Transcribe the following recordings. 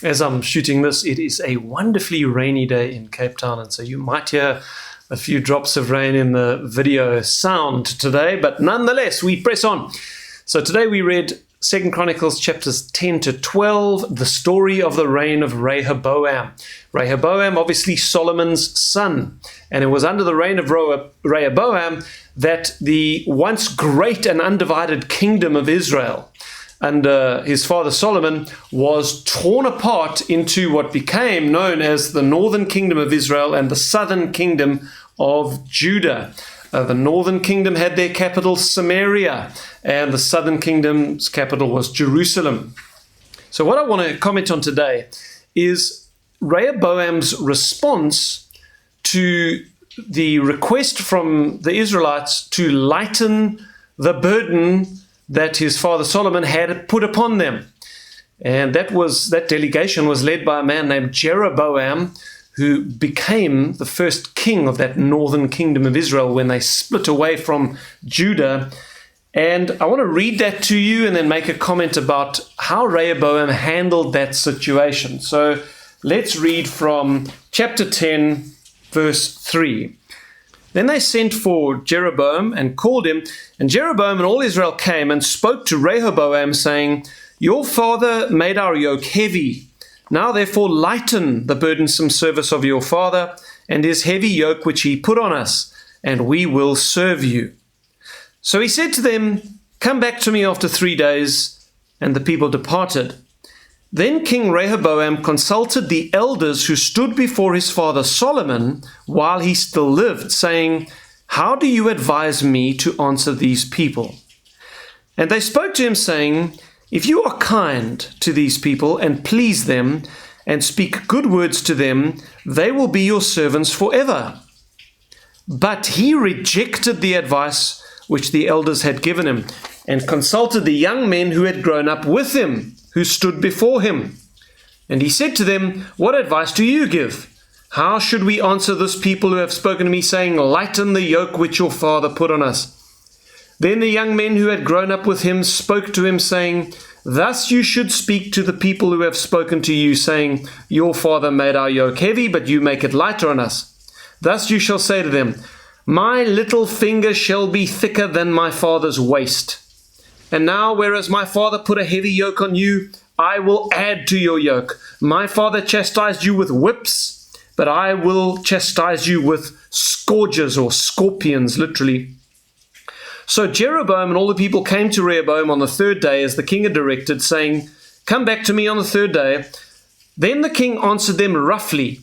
As I'm shooting this, it is a wonderfully rainy day in Cape Town, and so you might hear a few drops of rain in the video sound today, but nonetheless, we press on. So today we read 2 Chronicles chapters 10 to 12, the story of the reign of Rehoboam. Rehoboam, obviously Solomon's son, and it was under the reign of Rehoboam that the once great and undivided kingdom of Israel under his father Solomon was torn apart into what became known as the northern kingdom of Israel and the southern kingdom of Judah. The northern kingdom had their capital Samaria, and the southern kingdom's capital was Jerusalem. So what I want to comment on today is Rehoboam's response to the request from the Israelites to lighten the burden that his father Solomon had put upon them. And that delegation was led by a man named Jeroboam, who became the first king of that northern kingdom of Israel when they split away from Judah. And I want to read that to you and then make a comment about how Rehoboam handled that situation. So let's read from chapter 10, verse 3. Then they sent for Jeroboam and called him, and Jeroboam and all Israel came and spoke to Rehoboam, saying, "Your father made our yoke heavy. Now therefore lighten the burdensome service of your father and his heavy yoke which he put on us, and we will serve you." So he said to them, "Come back to me after 3 days." And the people departed. Then King Rehoboam consulted the elders who stood before his father Solomon while he still lived, saying, "How do you advise me to answer these people?" And they spoke to him, saying, "If you are kind to these people and please them and speak good words to them, they will be your servants forever." But he rejected the advice which the elders had given him and consulted the young men who had grown up with him, who stood before him. And he said to them, "What advice do you give? How should we answer this people who have spoken to me, saying, 'Lighten the yoke which your father put on us'?" Then the young men who had grown up with him spoke to him, saying, "Thus you should speak to the people who have spoken to you, saying, 'Your father made our yoke heavy, but you make it lighter on us.' Thus you shall say to them, 'My little finger shall be thicker than my father's waist. And now, whereas my father put a heavy yoke on you, I will add to your yoke. My father chastised you with whips, but I will chastise you with scourges," or scorpions, literally. So Jeroboam and all the people came to Rehoboam on the 3rd day, as the king had directed, saying, "Come back to me on the 3rd day." Then the king answered them roughly.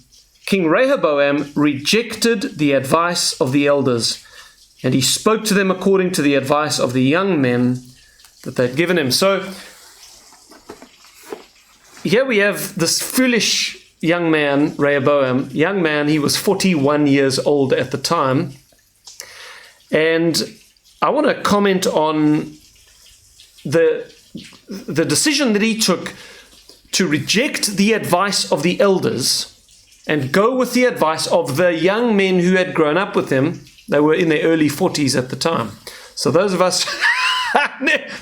King Rehoboam rejected the advice of the elders, and he spoke to them according to the advice of the young men that they'd given him. So here we have this foolish young man, Rehoboam. Young man, he was 41 years old at the time. And I want to comment on the decision that he took to reject the advice of the elders and go with the advice of the young men who had grown up with him. They were in their early 40s at the time. So those of us...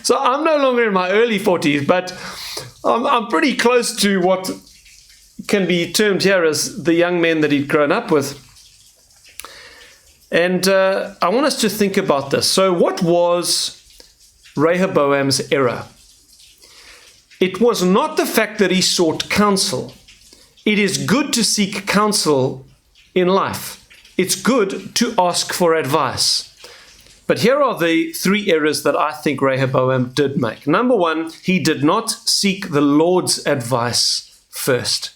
So I'm no longer in my early 40s, but I'm pretty close to what can be termed here as the young men that he'd grown up with. And I want us to think about this. So what was Rehoboam's error? It was not the fact that he sought counsel. It is good to seek counsel in life. It's good to ask for advice. But here are the 3 errors that I think Rehoboam did make. Number 1, he did not seek the Lord's advice first.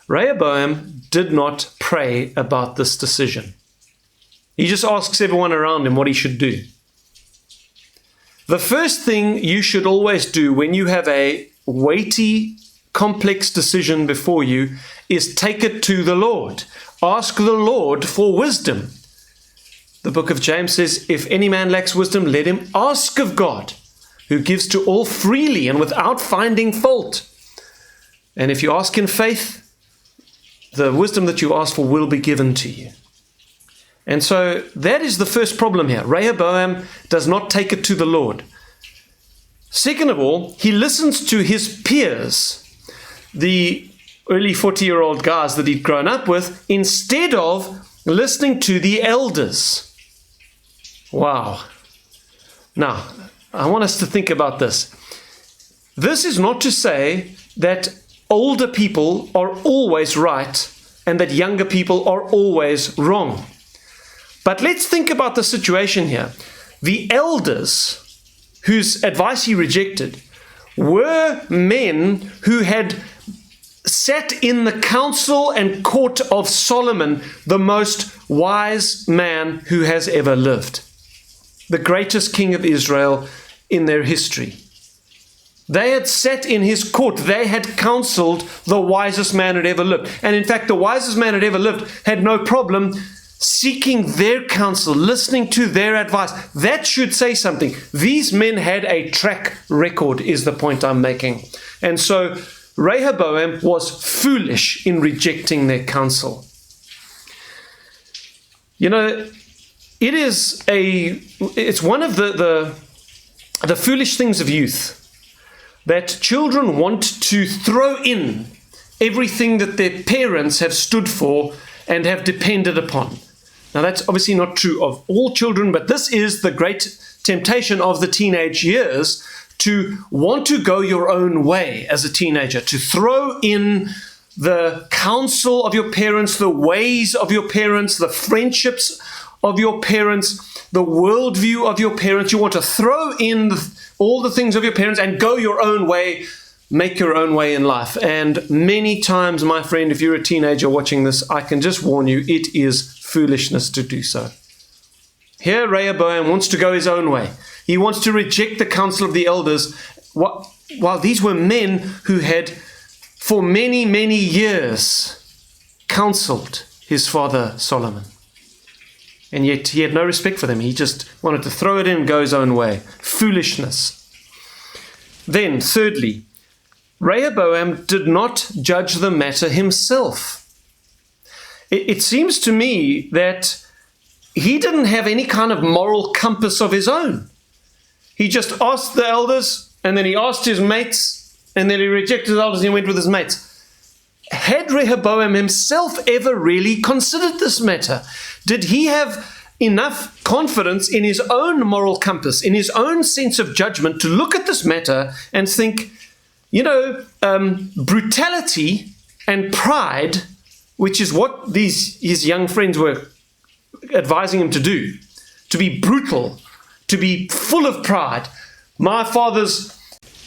Rehoboam did not pray about this decision. He just asks everyone around him what he should do. The first thing you should always do when you have a weighty, complex decision before you is take it to the Lord. Ask the Lord for wisdom. The book of James says, "If any man lacks wisdom, let him ask of God, who gives to all freely and without finding fault." And if you ask in faith, the wisdom that you ask for will be given to you. And so that is the first problem here. Rehoboam does not take it to the Lord. Second of all, he listens to his peers. the early 40-year-old guys that he'd grown up with instead of listening to the elders. Wow. Now, I want us to think about this. This is not to say that older people are always right and that younger people are always wrong. But let's think about the situation here. The elders whose advice he rejected were men who had sat in the council and court of Solomon, the most wise man who has ever lived, the greatest king of Israel in their history. They had sat in his court. They had counseled the wisest man who had ever lived. And in fact, the wisest man who had ever lived had no problem seeking their counsel, listening to their advice. That should say something. These men had a track record, is the point I'm making. And so Rehoboam was foolish in rejecting their counsel. You know, it's one of the foolish things of youth that children want to throw in everything that their parents have stood for and have depended upon. Now, that's obviously not true of all children, but this is the great temptation of the teenage years, to want to go your own way as a teenager, to throw in the counsel of your parents, the ways of your parents, the friendships of your parents, the worldview of your parents. You want to throw in all the things of your parents and go your own way, make your own way in life. And many times, my friend, if you're a teenager watching this, I can just warn you, it is foolishness to do so. Here, Rehoboam wants to go his own way. He wants to reject the counsel of the elders, while these were men who had, for many, many years, counseled his father Solomon. And yet he had no respect for them. He just wanted to throw it in and go his own way. Foolishness. Then, thirdly, Rehoboam did not judge the matter himself. It seems to me that he didn't have any kind of moral compass of his own. He just asked the elders, and then he asked his mates, and then he rejected the elders and he went with his mates. Had Rehoboam himself ever really considered this matter? Did he have enough confidence in his own moral compass, in his own sense of judgment, to look at this matter and think, brutality and pride, which is what his young friends were advising him to do, to be brutal, to be full of pride. My father's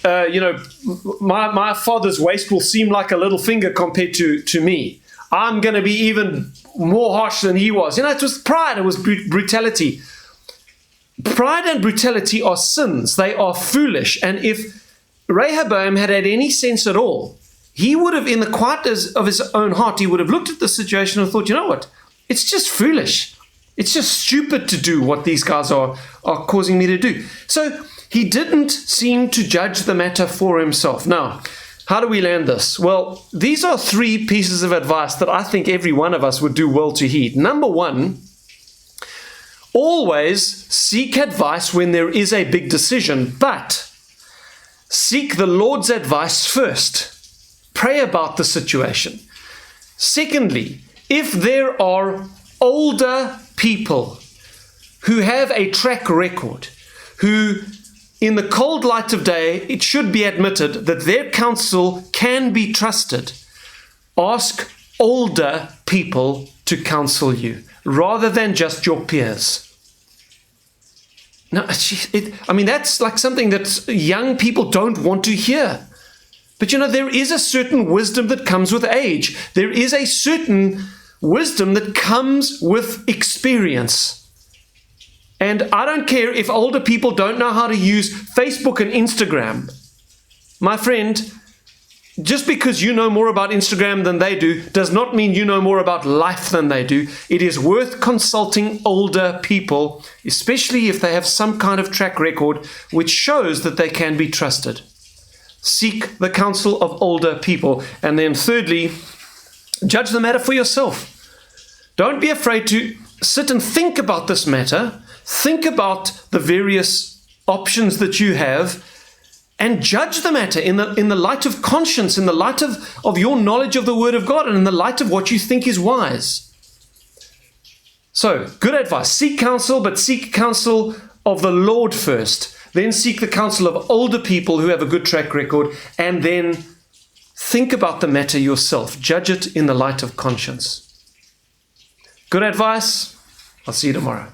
my father's waist will seem like a little finger compared to me. I'm going to be even more harsh than he was. It was pride, it was brutality. Pride and brutality are sins. They are foolish. And if Rehoboam had any sense at all, he would have, in the quietness of his own heart, he would have looked at the situation and thought, you know what? It's just foolish. It's just stupid to do what these guys are causing me to do. So he didn't seem to judge the matter for himself. Now, how do we land this? Well, these are three pieces of advice that I think every one of us would do well to heed. Number one, always seek advice when there is a big decision, but seek the Lord's advice first. Pray about the situation. Secondly, if there are older people who have a track record, who in the cold light of day, it should be admitted that their counsel can be trusted, ask older people to counsel you rather than just your peers. Now, that's like something that young people don't want to hear. But there is a certain wisdom that comes with age. There is a certain wisdom that comes with experience. And I don't care if older people don't know how to use Facebook and Instagram. My friend, just because you know more about Instagram than they do does not mean you know more about life than they do. It is worth consulting older people, especially if they have some kind of track record which shows that they can be trusted. Seek the counsel of older people. And then thirdly, judge the matter for yourself. Don't be afraid to sit and think about this matter. Think about the various options that you have and judge the matter in the light of conscience, in the light of your knowledge of the Word of God, and in the light of what you think is wise. So, good advice. Seek counsel, but seek counsel of the Lord first. Then seek the counsel of older people who have a good track record, and then think about the matter yourself. Judge it in the light of conscience. Good advice. I'll see you tomorrow.